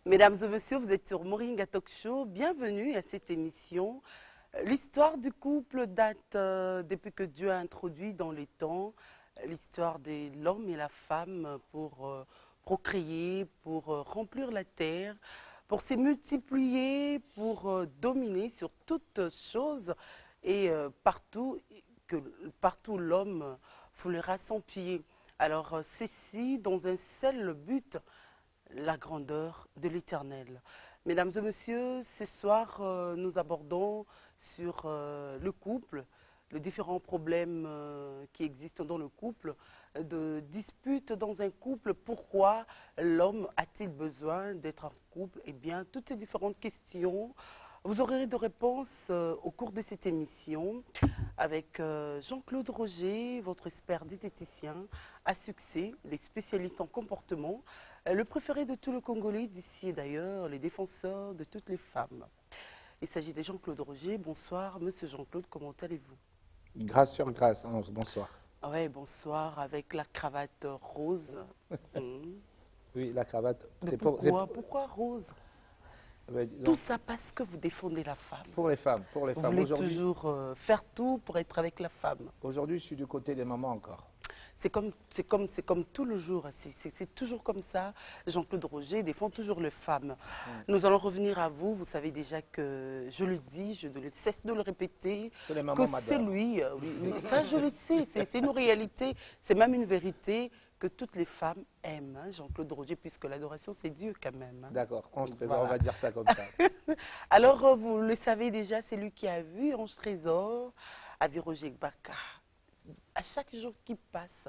Mesdames et messieurs, vous êtes sur Moringa Talk Show. Bienvenue à cette émission. L'histoire du couple date depuis que Dieu a introduit dans les temps l'histoire de l'homme et la femme pour procréer, pour remplir la terre, pour se multiplier, pour dominer sur toutes choses et partout l'homme foulera son pied. Alors ceci dans un seul but, la grandeur de l'Éternel. Mesdames et messieurs, ce soir, nous abordons sur le couple, les différents problèmes qui existent dans le couple, de disputes dans un couple. Pourquoi l'homme a-t-il besoin d'être en couple? Eh bien, toutes ces différentes questions, vous aurez des réponses au cours de cette émission avec Jean-Claude Roger, votre expert diététicien à succès, les spécialistes en comportement, le préféré de tous les Congolais d'ici et d'ailleurs, les défenseurs de toutes les femmes. Il s'agit de Jean-Claude Roger. Bonsoir, monsieur Jean-Claude, comment allez-vous? Grâce sur grâce, Ange, bonsoir. Oui, bonsoir, avec la cravate rose. Oui, la cravate. Pourquoi rose? Disons, Tout ça parce que vous défendez la femme. pour les femmes, pour les Vous femmes. voulez toujours faire tout pour être avec la femme. Aujourd'hui, je suis du côté des mamans encore. C'est comme tout le jour, c'est toujours comme ça. Jean-Claude Roger défend toujours les femmes. Nous allons revenir à vous, vous savez déjà que je le dis, je ne cesse de le répéter, Que les mamans m'adorent. c'est lui, oui, ça je le sais, c'est une réalité, c'est même une vérité que toutes les femmes aiment, hein, Jean-Claude Roger, puisque l'adoration c'est Dieu quand même. Hein. D'accord, Ange Trésor, Voilà. on va dire ça comme ça. Alors vous le savez déjà, c'est lui qui a vu Ange Trésor, a vu Roger Baka. À chaque jour qui passe,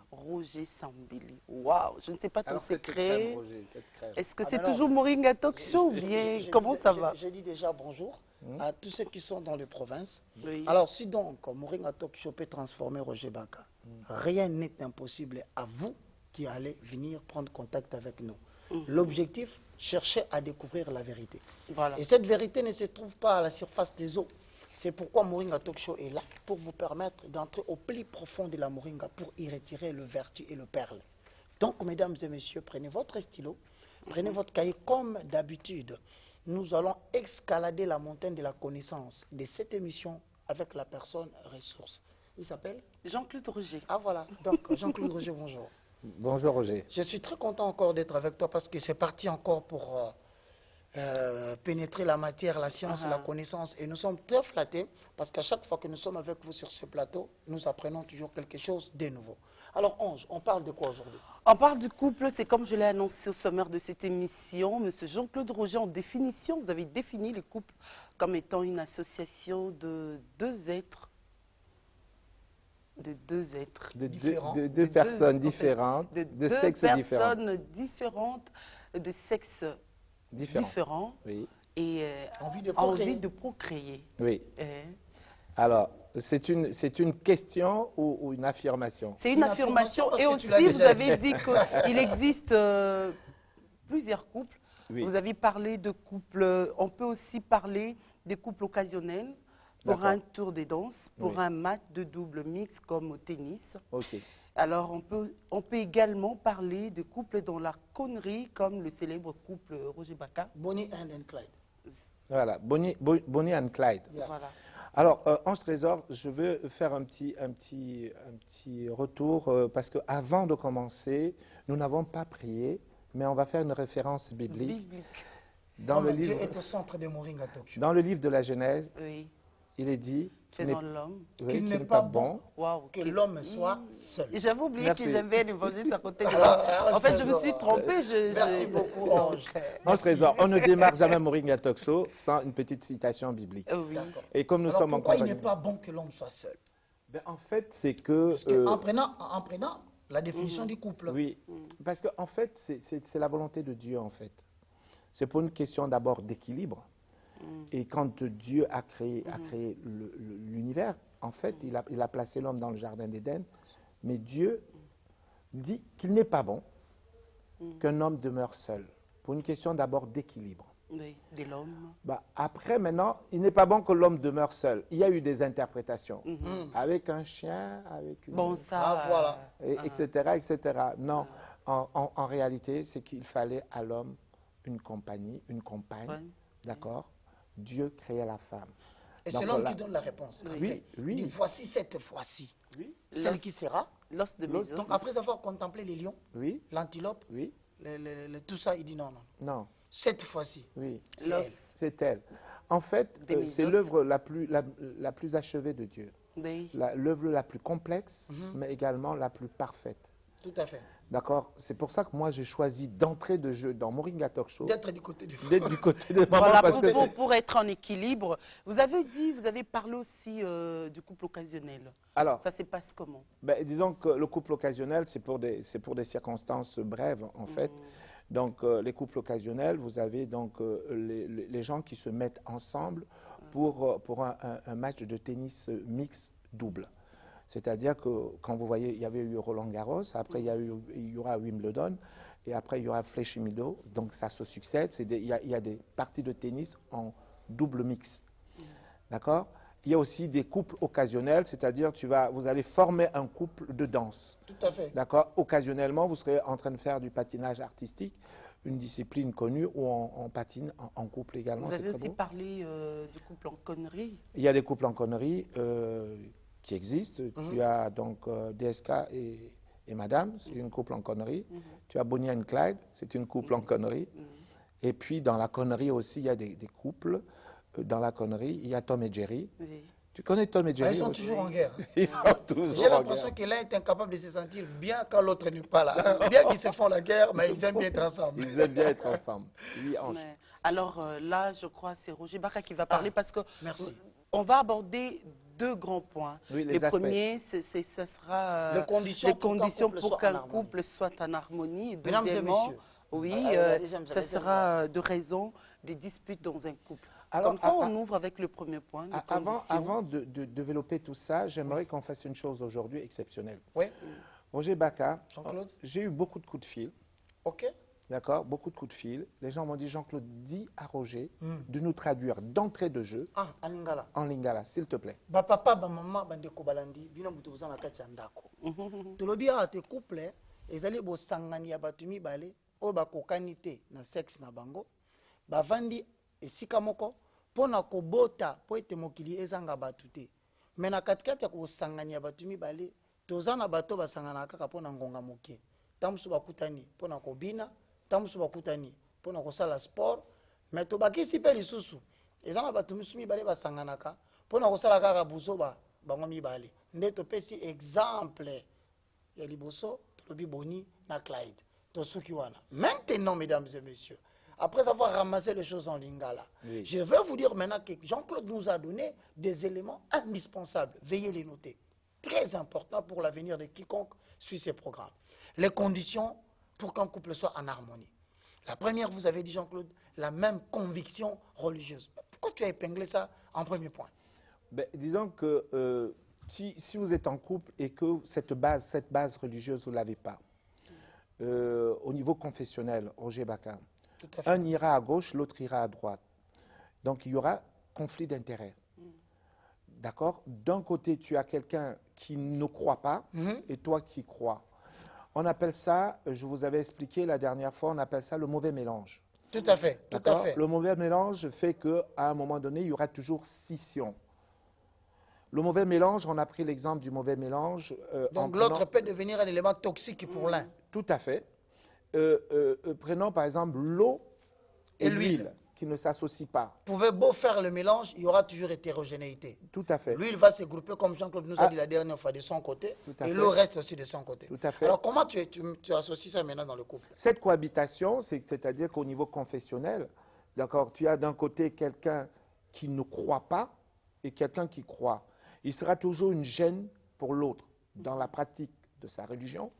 Roger Sambili. Waouh, je ne sais pas ton Alors, cette secret. crème, Roger, cette crème. Est-ce que c'est toujours Moringa Talk Show ou bien comment ça va? Je dis déjà bonjour à tous ceux qui sont dans les provinces. Oui. Alors, si donc Moringa Talk Show peut transformer Roger Baka, rien n'est impossible à vous qui allez venir prendre contact avec nous. L'objectif, chercher à découvrir la vérité. Voilà. Et cette vérité ne se trouve pas à la surface des eaux. C'est pourquoi Moringa Talk Show est là, pour vous permettre d'entrer au plus profond de la Moringa, pour y retirer le vertu et le perle. Donc, mesdames et messieurs, prenez votre stylo, prenez votre cahier comme d'habitude. Nous allons escalader la montagne de la connaissance de cette émission avec la personne ressource. Il s'appelle Jean-Claude Roger. Ah voilà, donc Jean-Claude Roger, bonjour. Bonjour Roger. Je suis très content encore d'être avec toi parce que c'est parti encore pour pénétrer la matière, la science, la connaissance. Et nous sommes très flattés parce qu'à chaque fois que nous sommes avec vous sur ce plateau, nous apprenons toujours quelque chose de nouveau. Alors, Ange, on parle de quoi aujourd'hui? On parle du couple, c'est comme je l'ai annoncé au sommaire de cette émission. Monsieur Jean-Claude Roger, en définition, vous avez défini le couple comme étant une association de deux êtres. De deux personnes différentes, de sexes différents. De deux personnes différentes, de sexes différents Oui. et envie de procréer. Oui. Alors, c'est une question ou une affirmation? C'est une affirmation. Et aussi, vous avez dit qu'il existe plusieurs couples. Oui. Vous avez parlé de couples, on peut aussi parler des couples occasionnels pour un tour de danse, pour un match de double mix comme au tennis. Ok. Alors, on peut également parler de couples dans la connerie, comme le célèbre couple Roger Baka. Bonnie and Clyde. Voilà, Bonnie and Clyde. Yeah. Voilà. Alors, Ange Trésor, je veux faire un petit retour parce qu'avant de commencer, nous n'avons pas prié, mais on va faire une référence biblique. Dans le Dieu livre, est au centre de Moringa Talk Show. dans le livre de la Genèse, Oui. il est dit C'est dans l'homme. qu'il n'est pas bon Waouh. que l'homme soit seul. J'avais oublié Merci. qu'ils avaient l'évangile à côté de Alors, moi. En fait, je me Trésor, suis trompée. Merci beaucoup, Ange. Ange Trésor, on ne démarre jamais Moringa Talk Show sans une petite citation biblique. Oui. D'accord. Et comme nous Alors, sommes en pourquoi il compagnie... n'est pas bon que l'homme soit seul? Ben, en fait, c'est que... Parce que en prenant la définition du couple. Oui, parce qu'en fait, c'est la volonté de Dieu, en fait. C'est pour une question d'abord d'équilibre. Et quand Dieu a créé l'univers, en fait, il a placé l'homme dans le jardin d'Éden, mais Dieu dit qu'il n'est pas bon qu'un homme demeure seul, pour une question d'abord d'équilibre. Oui, de l'homme. Bah, après, maintenant, il n'est pas bon que l'homme demeure seul. Il y a eu des interprétations, avec un chien, avec une... Bon, ça... Ah, voilà. etc., etc. Non, en réalité, c'est qu'il fallait à l'homme une compagnie, une compagne, Ouais. d'accord? Dieu créait la femme. Et Donc, c'est l'homme là- qui donne la réponse. Oui, oui. Il dit, voici cette fois-ci, Oui, celle qui sera. L'os de mes os. Donc après avoir contemplé les lions, oui, l'antilope, oui, tout ça, il dit non, non. non, Cette fois-ci, oui, c'est L'os elle. c'est elle. En fait, Des c'est Mésos. l'œuvre la plus achevée de Dieu. Oui. L'œuvre la plus complexe, Mhm. mais également la plus parfaite. Tout à fait. D'accord? C'est pour ça que moi, j'ai choisi d'entrer de jeu dans Moringa Talk Show, D'être du côté du d'être du côté de maman. Voilà, parce que pour être en équilibre. Vous avez parlé aussi du couple occasionnel. alors, Ça se passe comment? ben, disons que le couple occasionnel, c'est pour des circonstances brèves, en fait. Donc, les couples occasionnels, vous avez donc les gens qui se mettent ensemble pour un match de tennis mix double. C'est-à-dire que quand vous voyez, il y avait eu Roland Garros, après il y aura Wimbledon, et après il y aura Flesh Meadow, donc ça se succède. Il y a des parties de tennis en double mix. D'accord? Il y a aussi des couples occasionnels, c'est-à-dire vous allez former un couple de danse. Tout à fait. D'accord? Occasionnellement, vous serez en train de faire du patinage artistique, une discipline connue où on patine en couple également. Vous C'est avez très aussi beau. parlé du couple en connerie. Il y a des couples en connerie qui existent. Tu as donc DSK et Madame, c'est une couple en connerie. Tu as Bonnie and Clyde, c'est une couple en connerie. Et puis dans la connerie aussi, il y a des couples. Dans la connerie, il y a Tom et Jerry. Oui. Tu connais Tom et Ah, Jerry ils sont aussi? toujours en guerre. Ils sont toujours J'ai en l'impression guerre. que l'un est incapable de se sentir bien quand l'autre n'est pas là. Bien qu'ils se font la guerre, mais ils aiment bien être ensemble. Ils aiment bien être ensemble. Oui, Mais, alors là, je crois que c'est Roger Barra qui va parler Ah, parce que merci. on va aborder deux grands points. Oui, les Le aspects. premier, ce sera Les conditions pour qu'un couple soit en harmonie. Et Mesdames et deuxièmement, messieurs. oui, Deuxième, ce sera de raison des disputes dans un couple. Alors, Comme ça, on ouvre avec le premier point, les conditions. Avant de développer tout ça, j'aimerais qu'on fasse une chose aujourd'hui exceptionnelle. Oui, Roger Bacca, Jean-Claude. j'ai eu beaucoup de coups de fil, Ok. d'accord, beaucoup de coups de fil. Les gens m'ont dit, Jean-Claude, dis à Roger de nous traduire d'entrée de jeu Ah, Alingala. en lingala, s'il te plaît. Ba papa, ba maman, bandeko balandi, bino mutu bozana kati ya ndako. Tolobi awa te couple, ezali bosangani ya bato mibale, oyo bakokani te na sexe na bango, bavandi esika moko, pona kobota po ete mokili ezanga bato te. Me na katikati ya kosangani ya bato mibale, toza na bato basangana kaka pona ngonga moke. Tamusu bakutani pona kobina, tamusu bakutani pona kosala sport, me tobakisi pe lisusu. Eza na bato misu mibale basanganaka pona kosala kaka buzoba bango mibale. Nde topesi exemple ya liboso tolobi Bonnie na Clyde. Tosuki wana. Maintenant, mesdames et messieurs, après avoir ramassé les choses en lingala, Oui. je vais vous dire maintenant que Jean-Claude nous a donné des éléments indispensables. Veuillez les noter. Très important pour l'avenir de quiconque suit ces programmes. Les conditions pour qu'un couple soit en harmonie. La première, vous avez dit, Jean-Claude, la même conviction religieuse. Pourquoi tu as épinglé ça en premier point? Ben, disons que si vous êtes en couple et que cette base religieuse, vous ne l'avez pas, au niveau confessionnel, Roger Bacca, Tout à fait. un ira à gauche, l'autre ira à droite. Donc il y aura conflit d'intérêts. D'accord? D'un côté, tu as quelqu'un qui ne croit pas et toi qui crois. On appelle ça, je vous avais expliqué la dernière fois, on appelle ça le mauvais mélange. Tout à fait. Tout à D'accord? fait. Le mauvais mélange fait qu'à un moment donné, il y aura toujours scission. Le mauvais mélange, on a pris l'exemple du mauvais mélange. en Donc l'autre prenant- peut devenir un élément toxique pour l'un. Tout à fait. Prenons par exemple l'eau et Et l'huile. l'huile qui ne s'associent pas. Pouvez beau faire le mélange, il y aura toujours hétérogénéité. Tout à fait. Lui, il va se grouper comme Jean-Claude nous a Ah. dit la dernière fois de son côté, Tout à et fait. l'eau reste aussi de son côté. Tout à fait. Alors comment tu associes ça maintenant dans le couple? Cette cohabitation, c'est-à-dire qu'au niveau confessionnel, d'accord, tu as d'un côté quelqu'un qui ne croit pas et quelqu'un qui croit. Il sera toujours une gêne pour l'autre dans la pratique de sa religion,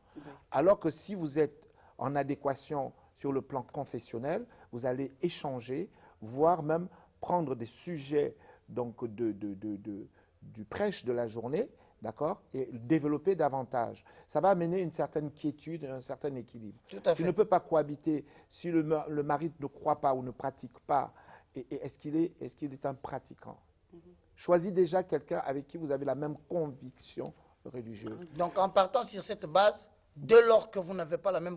alors que si vous êtes en adéquation sur le plan confessionnel, vous allez échanger, voire même prendre des sujets donc, du prêche de la journée, d'accord, et développer davantage. Ça va amener une certaine quiétude, un certain équilibre. Tout à Tu fait. ne peux pas cohabiter si le mari ne croit pas ou ne pratique pas. Et est-ce qu'il est un pratiquant? Choisis déjà quelqu'un avec qui vous avez la même conviction religieuse. Donc en partant sur cette base, dès lors que vous n'avez pas la même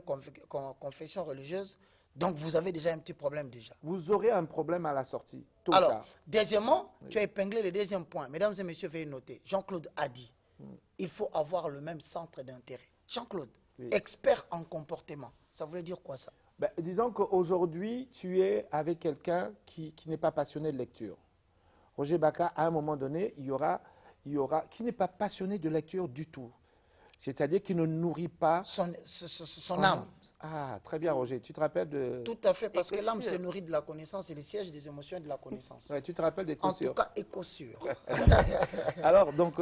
confession religieuse, Donc vous avez déjà un petit problème déjà. Vous aurez un problème à la sortie, tôt ou Alors, tard. deuxièmement, Oui. tu as épinglé le deuxième point. Mesdames et messieurs, veuillez noter. Jean-Claude a dit, il faut avoir le même centre d'intérêt. Jean-Claude, Oui. expert en comportement, ça voulait dire quoi ça? Ben, disons qu'aujourd'hui, tu es avec quelqu'un qui n'est pas passionné de lecture. Roger Bacca, à un moment donné, il y aura qui n'est pas passionné de lecture du tout. C'est-à-dire qui ne nourrit pas Son âme. Ah, très bien, Roger. Tu te rappelles de... Tout à fait, parce que Écossure. l'âme se nourrit de la connaissance, c'est le siège des émotions et de la connaissance. Ouais, tu te rappelles des En tout Écossures. cas, écossure. Alors, donc,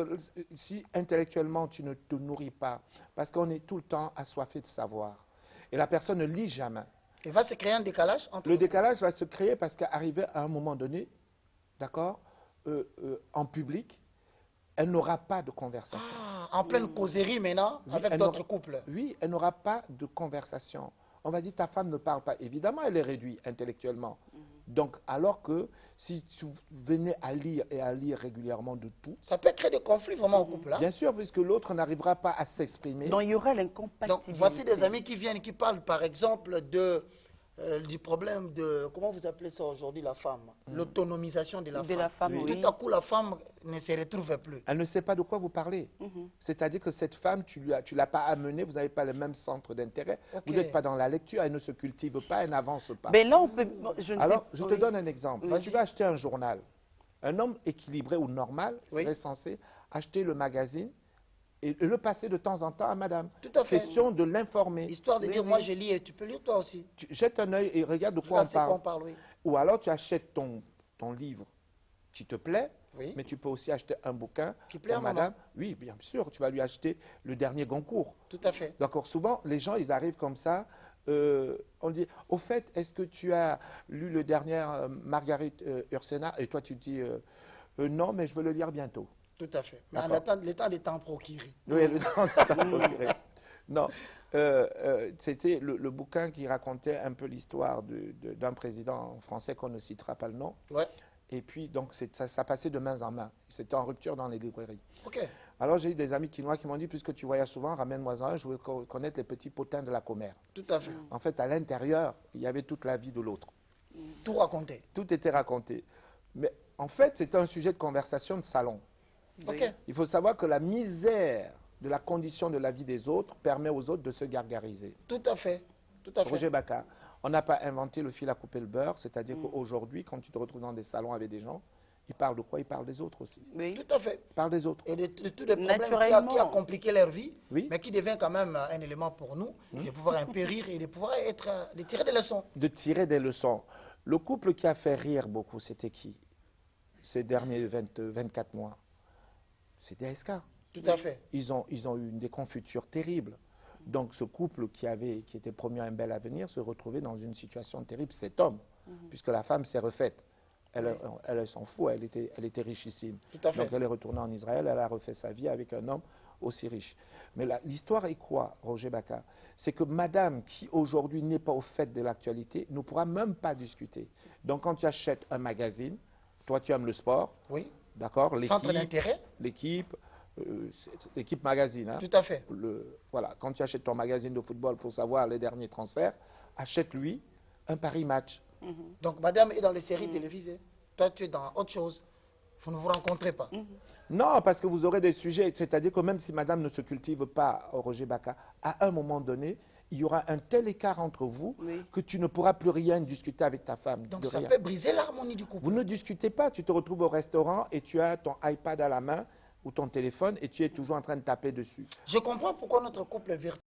si intellectuellement tu ne te nourris pas, parce qu'on est tout le temps assoiffé de savoir, et la personne ne lit jamais, Il va se créer un décalage entre le vous. décalage va se créer parce qu'arrivé à un moment donné, d'accord, en public, elle n'aura pas de conversation. Ah, en pleine causerie maintenant, Oui, avec elle d'autres n'aura- couples. Oui, elle n'aura pas de conversation. On va dire ta femme ne parle pas. Évidemment, elle est réduite intellectuellement. Donc, alors que si tu venais à lire et à lire régulièrement de tout, Ça peut créer des conflits vraiment au couple. Hein? bien sûr, puisque l'autre n'arrivera pas à s'exprimer. Donc il y aura Donc, l'incompatibilité. voici des amis qui viennent, qui parlent par exemple du problème de, comment vous appelez ça aujourd'hui la femme? L'autonomisation de la De femme. la femme, Oui. oui. Tout à coup, la femme ne se retrouve plus. Elle ne sait pas de quoi vous parlez. C'est-à-dire que cette femme, tu l'as pas amenée, vous n'avez pas le même centre d'intérêt, Ok. vous n'êtes pas dans la lecture, elle ne se cultive pas, elle n'avance pas. Mais là, on peut. Je ne Alors, sais- je te oui. donne un exemple. Vas-y. Tu vas acheter un journal. Un homme équilibré ou normal Oui. serait censé acheter le magazine et le passer de temps en temps à madame. Tout à fait. Question de l'informer. Histoire de Oui, dire, oui. moi je lis et tu peux lire toi aussi. Tu jettes un œil et regarde de quoi Regarde on ce qu'on parle. parle, oui. Ou alors tu achètes ton livre qui te plaît, Oui. mais tu peux aussi acheter un bouquin Qui plaît pour à maman. madame. Oui, bien sûr, tu vas lui acheter le dernier Goncourt. Tout à fait. D'accord, souvent les gens ils arrivent comme ça. On dit, au fait, est-ce que tu as lu le dernier Marguerite Yourcenar? Et toi tu dis, non, mais je veux le lire bientôt. Tout à fait. Mais en D'accord. attendant, le temps des temps procuré. Oui, le temps de t'en procurer. Non, c'était le bouquin qui racontait un peu l'histoire d'un président français qu'on ne citera pas le nom. Ouais. Et puis, donc, ça passait de main en main. C'était en rupture dans les librairies. Ok. Alors, j'ai eu des amis quinois qui m'ont dit, puisque tu voyages souvent, ramène-moi un, je veux connaître les petits potins de la commère. Tout à fait. En fait, à l'intérieur, il y avait toute la vie de l'autre. Tout raconter. Tout était raconté. Mais en fait, c'était un sujet de conversation de salon. Ok. Il faut savoir que la misère de la condition de la vie des autres permet aux autres de se gargariser. Tout à fait. Tout à fait. Roger Bacca, on n'a pas inventé le fil à couper le beurre, c'est-à-dire qu'aujourd'hui, quand tu te retrouves dans des salons avec des gens, ils parlent de quoi? Ils parlent des autres aussi. Oui. Tout à fait. Ils parlent des autres. Et de tous les problèmes Naturellement. qui a compliqué leur vie, Oui. mais qui devient quand même un élément pour nous, de pouvoir un peu rire et de pouvoir de tirer des leçons. De tirer des leçons. Le couple qui a fait rire beaucoup, c'était qui? Ces derniers 24 mois? C'est DSK. Tout à fait. Ils ont eu des confitures terribles. Donc ce couple qui était promis à un bel avenir se retrouvait dans une situation terrible, cet homme, puisque la femme s'est refaite. Elle s'en fout, elle était richissime. Tout à fait. Donc elle est retournée en Israël, elle a refait sa vie avec un homme aussi riche. Mais l'histoire est quoi, Roger Bacca? C'est que madame, qui aujourd'hui n'est pas au fait de l'actualité, ne pourra même pas discuter. Donc quand tu achètes un magazine, toi tu aimes le sport, Oui. d'accord? Centre d'intérêt. L'équipe magazine. Hein. Tout à fait. Voilà, quand tu achètes ton magazine de football pour savoir les derniers transferts, achète-lui un Paris Match. Donc, madame est dans les séries télévisées. Toi, tu es dans autre chose. Vous ne vous rencontrez pas. Non, parce que vous aurez des sujets, c'est-à-dire que même si madame ne se cultive pas, Roger Bacca, à un moment donné, il y aura un tel écart entre vous que tu ne pourras plus rien discuter avec ta femme. Donc, de ça rien. peut briser l'harmonie du couple. Vous ne discutez pas, tu te retrouves au restaurant et tu as ton iPad à la main ou ton téléphone et tu es toujours en train de taper dessus. Je comprends pourquoi notre couple est vertueux.